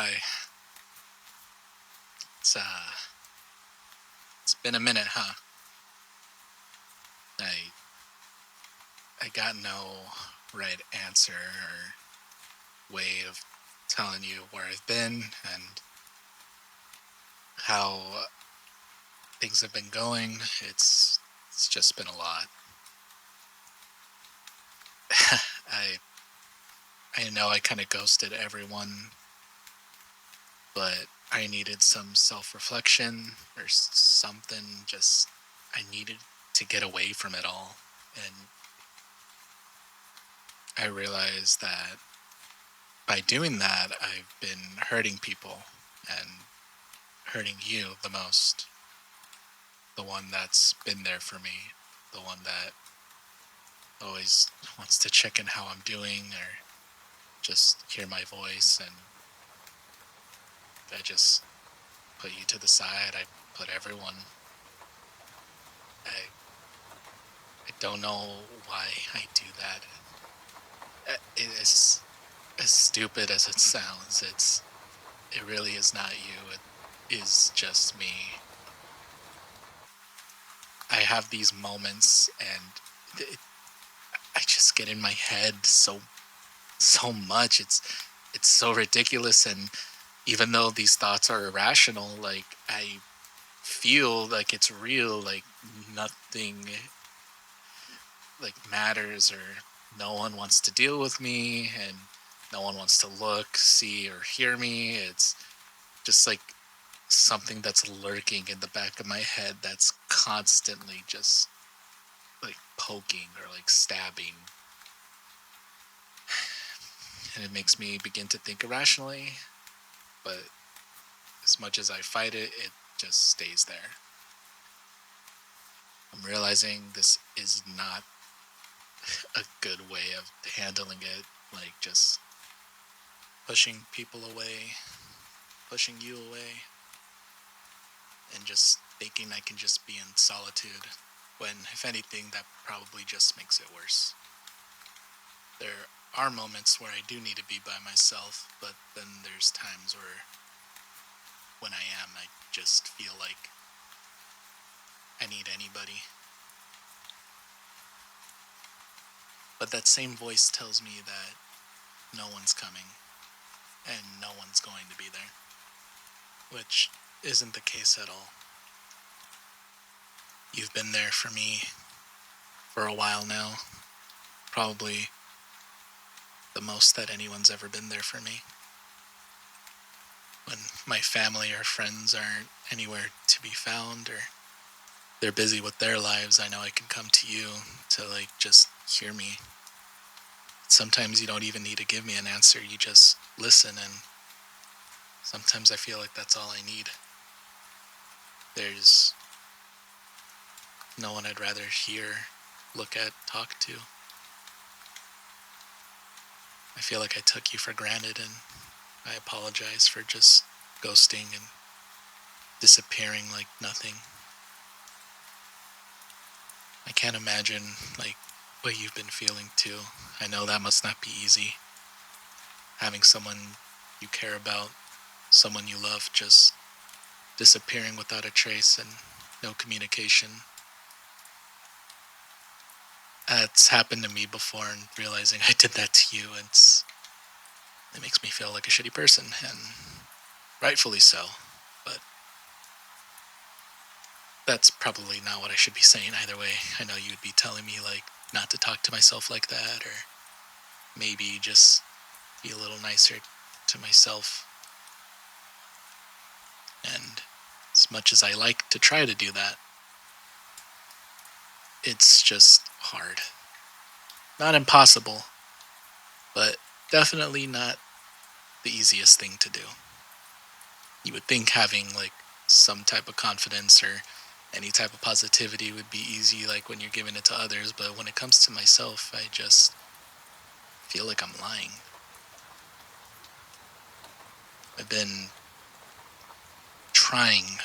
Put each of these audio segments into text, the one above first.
Hi. It's it's been a minute, huh? I I got no right answer or way of telling you where I've been and how things have been going. It's just been a lot. I I know I kind of ghosted everyone, but I needed some self-reflection or something. Just I needed to get away from it all, and I realized that by doing that, I've been hurting people and hurting you the most. The one that's been there for me, the one that always wants to check in how I'm doing or just hear my voice. And I just put you to the side. I put everyone. I, I don't know why I do that. It is as stupid as it sounds. It really is not you. It is just me. I have these moments and it, I just get in my head so much. It's so ridiculous, and even though these thoughts are irrational, like I feel like it's real, like nothing like matters or no one wants to deal with me and no one wants to look, see or hear me. It's just like something that's lurking in the back of my head that's constantly just like poking or like stabbing, and it makes me begin to think irrationally. But as much as I fight it, it just stays there. I'm realizing this is not a good way of handling it. Like just pushing people away, pushing you away, and just thinking I can just be in solitude. When, if anything, that probably just makes it worse. There are moments where I do need to be by myself, but then there's times where when I just feel like I need anybody. But that same voice tells me that no one's coming and no one's going to be there, which isn't the case at all. You've been there for me for a while now, probably the most that anyone's ever been there for me. When my family or friends aren't anywhere to be found or they're busy with their lives, I know I can come to you to like just hear me. Sometimes you don't even need to give me an answer, you just listen, and sometimes I feel like that's all I need. There's no one I'd rather hear, look at, talk to. I feel like I took you for granted, and I apologize for just ghosting and disappearing like nothing. I can't imagine like what you've been feeling too. I know that must not be easy. Having someone you care about, someone you love, just disappearing without a trace and no communication. It's happened to me before, and realizing I did that to you, it makes me feel like a shitty person, and rightfully so. But that's probably not what I should be saying either way. I know you'd be telling me like not to talk to myself like that, or maybe just be a little nicer to myself. And as much as I like to try to do that, it's just hard. Not impossible, but definitely not the easiest thing to do. You would think having like some type of confidence or any type of positivity would be easy, like when you're giving it to others, but when it comes to myself, I just feel like I'm lying. I've been trying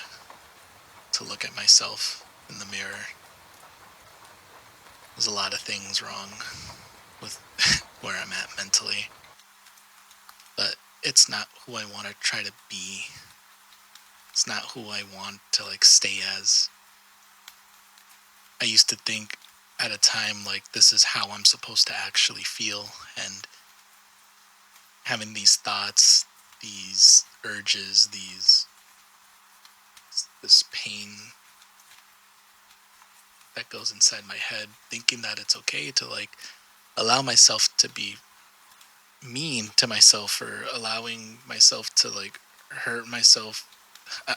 to look at myself in the mirror. There's a lot of things wrong with where I'm at mentally, but it's not who I want to try to be. It's not who I want to like stay as. I used to think at a time like this is how I'm supposed to actually feel, and having these thoughts, these urges, these this pain that goes inside my head, thinking that it's okay to like allow myself to be mean to myself or allowing myself to like hurt myself.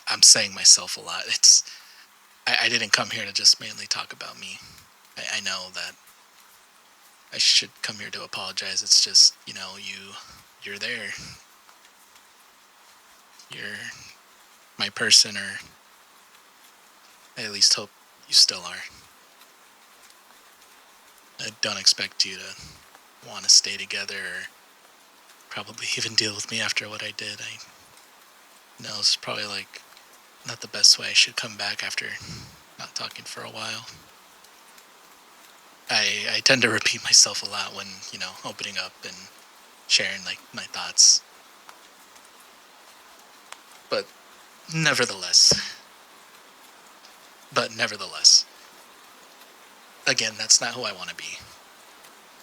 I'm saying myself a lot. I didn't come here to just mainly talk about me. I know that I should come here to apologize. It's just, you're there. You're my person, or I at least hope you still are. I don't expect you to want to stay together or probably even deal with me after what I did. I know it's probably like not the best way I should come back after not talking for a while. I tend to repeat myself a lot when, opening up and sharing like my thoughts. But nevertheless, but nevertheless, again, that's not who I want to be.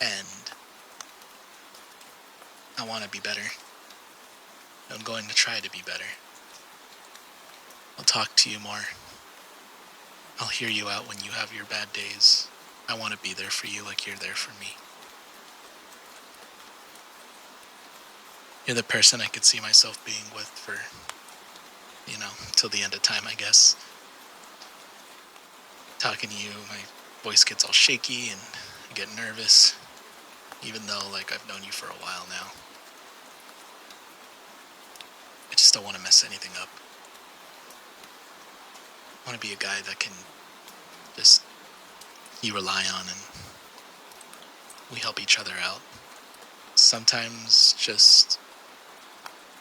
And I want to be better. I'm going to try to be better. I'll talk to you more. I'll hear you out when you have your bad days. I want to be there for you like you're there for me. You're the person I could see myself being with for, till the end of time, I guess. Talking to you, my voice gets all shaky and I get nervous, even though, like, I've known you for a while now. I just don't want to mess anything up. I want to be a guy that can just, you rely on and we help each other out. Sometimes just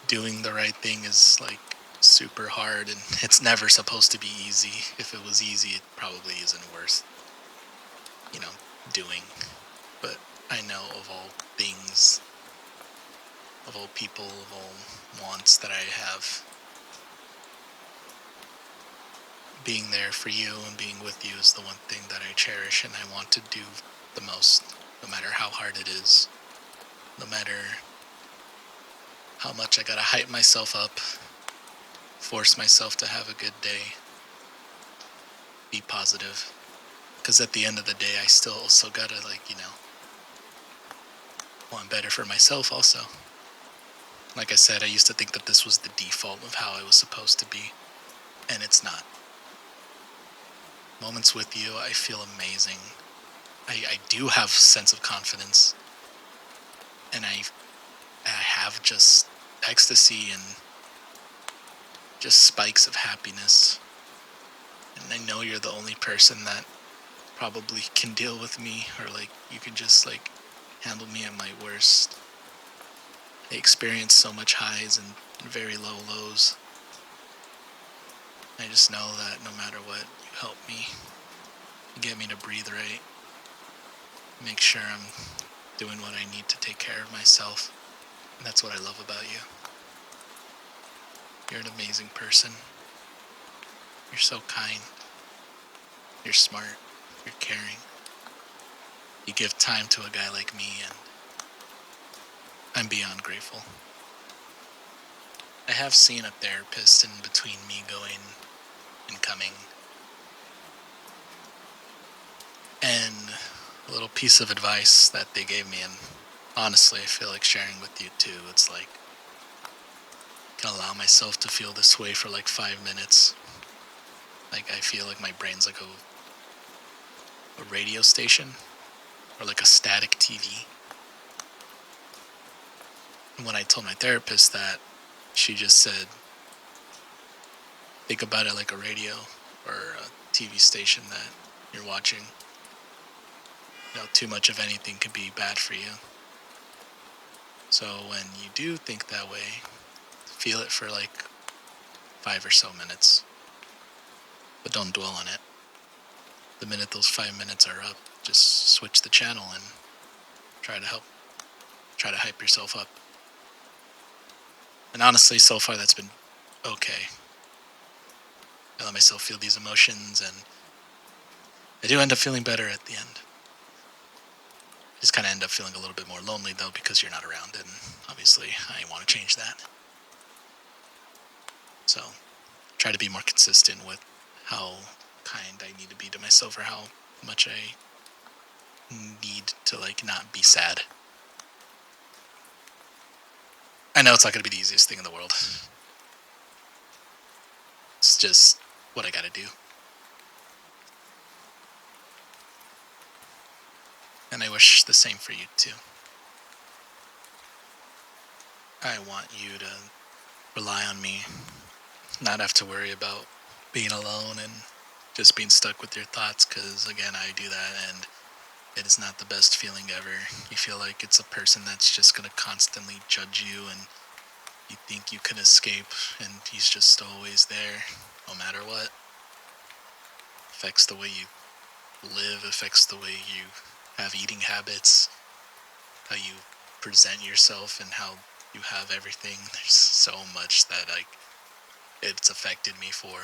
doing the right thing is like super hard and it's never supposed to be easy. If it was easy, it probably isn't worth, doing. But I know of all things, of all people, of all wants that I have, being there for you and being with you is the one thing that I cherish and I want to do the most, no matter how hard it is, no matter how much I gotta hype myself up, force myself to have a good day, be positive. Because at the end of the day, I still also gotta, want better for myself also. Like I said, I used to think that this was the default of how I was supposed to be, and it's not. Moments with you, I feel amazing. I do have a sense of confidence, and I have just ecstasy and just spikes of happiness. And I know you're the only person that probably can deal with me, or like you can just like handle me at my worst. I experience so much highs and very low lows. I just know that no matter what, you help me. You get me to breathe right. Make sure I'm doing what I need to take care of myself. And that's what I love about you. You're an amazing person. You're so kind. You're smart. You're caring. You give time to a guy like me, and I'm beyond grateful. I have seen a therapist in between me going and coming. And a little piece of advice that they gave me, and honestly, I feel like sharing with you too. It's like, I can allow myself to feel this way for like 5 minutes. Like, I feel like my brain's like a radio station or like a static TV. And when I told my therapist that, she just said, think about it like a radio or a TV station that you're watching. Too much of anything could be bad for you. So when you do think that way, feel it for like 5 or so minutes. But don't dwell on it. The minute those 5 minutes are up, just switch the channel and try to hype yourself up. And honestly, so far that's been okay. I let myself feel these emotions, and I do end up feeling better at the end. I just kind of end up feeling a little bit more lonely though because you're not around, and obviously I want to change that. So try to be more consistent with how kind I need to be to myself, or how much I need to like not be sad. I know it's not going to be the easiest thing in the world. It's just what I got to do. And I wish the same for you too. I want you to rely on me, not have to worry about being alone and just being stuck with your thoughts, because again, I do that, and it is not the best feeling ever. You feel like it's a person that's just going to constantly judge you, and you think you can escape, and he's just always there no matter what. Affects the way you live, affects the way you have eating habits, how you present yourself, and how you have everything. There's so much that like it's affected me for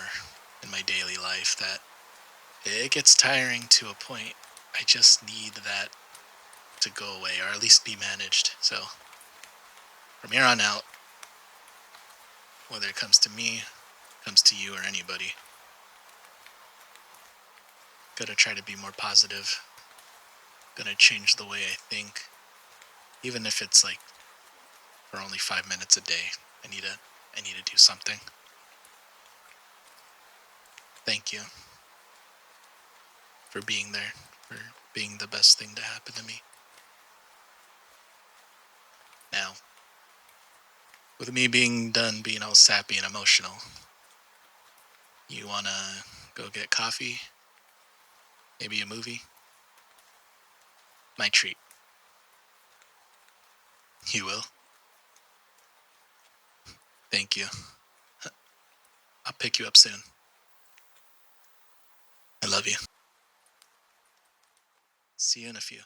in my daily life that it gets tiring to a point. I just need that to go away, or at least be managed. So from here on out, whether it comes to me, comes to you, or anybody, gotta try to be more positive. Gonna change the way I think, even if it's like for only 5 minutes a day. I need to do something. Thank you for being there, for being the best thing to happen to me. Now, with me being done being all sappy and emotional, you wanna go get coffee? Maybe a movie? My treat. You will? Thank you. I'll pick you up soon. I love you. See you in a few.